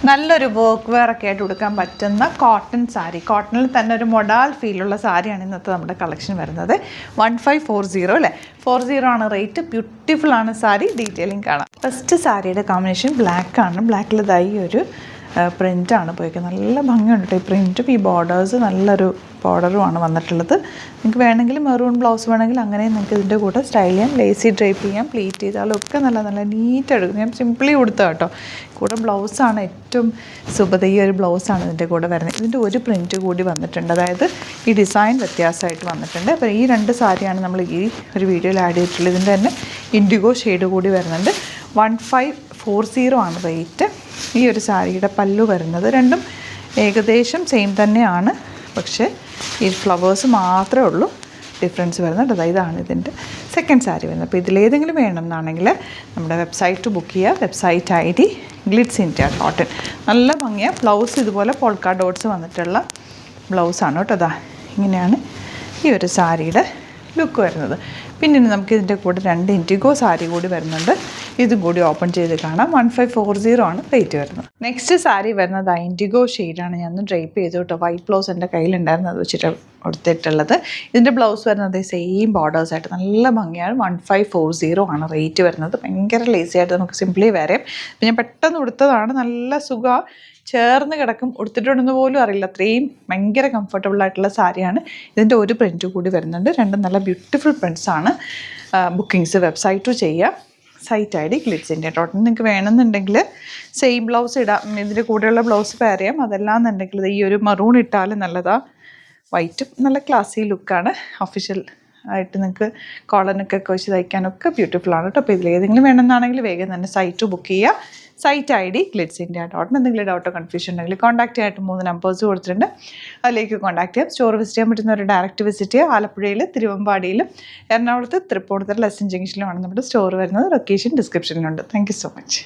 നല്ലൊരു work wear ഒക്കെ ആയിട്ട് ഉടുക്കാൻ പറ്റുന്ന കോട്ടൺ സാരി, കോട്ടണിൽ തന്നെ ഒരു മൊഡാൽ ഫീലുള്ള സാരിയാണ് ഇന്നത്തെ നമ്മുടെ കളക്ഷൻ വരുന്നത്. 1540 അല്ലേ, 40 ആണ് റേറ്റ്. ബ്യൂട്ടിഫുൾ ആണ് സാരി. ഡീറ്റെയിലിംഗ് കാണാം. ഫസ്റ്റ് സാരിയുടെ കോമ്പിനേഷൻ ബ്ലാക്ക് ആണ്. ബ്ലാക്കിൽ ഇതായി ഒരു പ്രിൻ്റാണ് പോയിരിക്കുന്നത്. നല്ല ഭംഗിയുണ്ട് കേട്ടോ ഈ പ്രിൻറ്റും. ഈ ബോർഡേഴ്സ് നല്ലൊരു ബോർഡറുമാണ് വന്നിട്ടുള്ളത്. നിങ്ങൾക്ക് വേണമെങ്കിൽ മെറൂൺ ബ്ലൗസ് വേണമെങ്കിൽ അങ്ങനെ നിങ്ങൾക്ക് ഇതിൻ്റെ കൂടെ സ്റ്റൈൽ ചെയ്യാം. ലേസി ഡ്രൈപ്പ് ചെയ്യാം, പ്ലീറ്റ് ചെയ്താലും ഒക്കെ നല്ല നല്ല നീറ്റ് എടുക്കും. ഞാൻ സിംപിളി കൊടുത്താൽ കേട്ടോ. കൂടെ ബ്ലൗസാണ് ഏറ്റവും സുഭത. ഈ ഒരു ബ്ലൗസാണ് ഇതിൻ്റെ കൂടെ വരുന്നത്. ഇതിൻ്റെ ഒരു പ്രിൻറ്റ് കൂടി വന്നിട്ടുണ്ട്, അതായത് ഈ ഡിസൈൻ വ്യത്യാസമായിട്ട് വന്നിട്ടുണ്ട്. അപ്പോൾ ഈ രണ്ട് സാരിയാണ് നമ്മൾ ഈ ഒരു വീഡിയോയിൽ ആഡ് ചെയ്തിട്ടുള്ളത്. ഇതിൻ്റെ തന്നെ ഇൻഡിഗോ ഷെയ്ഡ് കൂടി വരുന്നുണ്ട്. 1540 ആണ് റേറ്റ്. ഈ ഒരു സാരിയുടെ പല്ലു വരുന്നത് രണ്ടും ഏകദേശം സെയിം തന്നെയാണ്, പക്ഷേ ഈ ഫ്ലവേഴ്സ് മാത്രമേ ഉള്ളൂ ഡിഫറൻസ് വരുന്നത്. അതായത് ഇതാണ് ഇതിൻ്റെ സെക്കൻഡ് സാരി വരുന്നത്. അപ്പോൾ ഇതിലേതെങ്കിലും വേണമെന്നാണെങ്കിൽ നമ്മുടെ വെബ്സൈറ്റ് ബുക്ക് ചെയ്യുക. Website ID glitz India cotton. നല്ല ഭംഗിയാണ്. ബ്ലൗസ് ഇതുപോലെ പോൾക്ക ഡോട്ട്സ് വന്നിട്ടുള്ള ബ്ലൗസാണ് കേട്ടോ. അതാ ഇങ്ങനെയാണ് ഈ ഒരു സാരിയുടെ ലുക്ക് വരുന്നത്. പിന്നെ നമുക്ക് ഇതിൻ്റെ കൂടെ 2 ഇൻഡിഗോ സാരി കൂടി വരുന്നുണ്ട്. ഇതും കൂടി ഓപ്പൺ ചെയ്ത് കാണാം. 1540 ആണ് റേറ്റ് വരുന്നത്. നെക്സ്റ്റ് സാരി വരുന്നത് ഇൻഡിഗോ ഷെയ്ഡാണ്. ഞാൻ ഡ്രൈപ്പ് ചെയ്തു കേട്ടോ. വൈറ്റ് ബ്ലൗസ് എൻ്റെ കയ്യിലുണ്ടായിരുന്നു, അത് വെച്ചിട്ട് കൊടുത്തിട്ടുള്ളത്. ഇതിൻ്റെ ബ്ലൗസ് വരുന്നത് സെയിം ബോർഡേഴ്സായിട്ട് നല്ല ഭംഗിയാണ്. 1540 ആണ് റേറ്റ് വരുന്നത്. ഭയങ്കര ലേസി ആയിട്ട് നമുക്ക് സിംപ്ലി വരാം. അപ്പം ഞാൻ പെട്ടെന്ന് ഉടുത്തതാണ്. നല്ല സുഖം, ചേർന്ന് കിടക്കും. ഉടുത്തിട്ടുണ്ടെന്ന് പോലും അറിയില്ല, അത്രയും ഭയങ്കര കംഫർട്ടബിൾ ആയിട്ടുള്ള സാരിയാണ്. ഇതിൻ്റെ ഒരു പ്രിൻറ്റ് കൂടി വരുന്നുണ്ട്. രണ്ടും നല്ല ബ്യൂട്ടിഫുൾ പ്രിൻറ്റ്സാണ്. ബുക്കിങ്സ് വെബ്സൈറ്റ് ചെയ്യുക. Site ID glitz India cotton. നിങ്ങൾക്ക് വേണമെന്നുണ്ടെങ്കിൽ സെയിം ബ്ലൗസ് ഇടാം, ഇതിൻ്റെ കൂടെയുള്ള ബ്ലൗസ് പെയർ ചെയ്യാം. അതല്ലാന്നുണ്ടെങ്കിൽ ഈ ഒരു മറൂൺ ഇട്ടാലും നല്ലതാണ്. വൈറ്റും നല്ല ക്ലാസി ലുക്കാണ്. ഒഫീഷ്യൽ ആയിട്ട് നിങ്ങൾക്ക് കോളനൊക്കെ വെച്ച് തയ്ക്കാനൊക്കെ ബ്യൂട്ടിഫുള്ളാണ് കേട്ടോ. അപ്പോൾ ഇതിലേതെങ്കിലും വേണമെന്നാണെങ്കിൽ വേഗം തന്നെ സൈറ്റ് ബുക്ക് ചെയ്യുക. Site ID glitz India cotton. എന്തെങ്കിലും ഡൗട്ടോ കൺഫ്യൂഷൻ ഉണ്ടെങ്കിൽ കോൺടാക്റ്റ് ചെയ്യാനായിട്ട് 3 നമ്പേഴ്സ് കൊടുത്തിട്ടുണ്ട്, അതിലേക്ക് കോൺടാക്ട് ചെയ്യാം. സ്റ്റോർ വിസിറ്റ് ചെയ്യാൻ പറ്റുന്നവർ ഡയറക്റ്റ് വിസിറ്റ് ചെയ്യുക. ആലപ്പുഴയിൽ, തിരുവമ്പാടിയിലും, എറണാകുളത്ത്, തൃപ്പൂണിത്തുറ, ലസൻ ജംഗ്ഷനിലുമാണ് നമ്മുടെ സ്റ്റോർ വരുന്നത്. ലൊക്കേഷൻ ഡിസ്ക്രിപ്ഷനിലുണ്ട്. Thank you so much.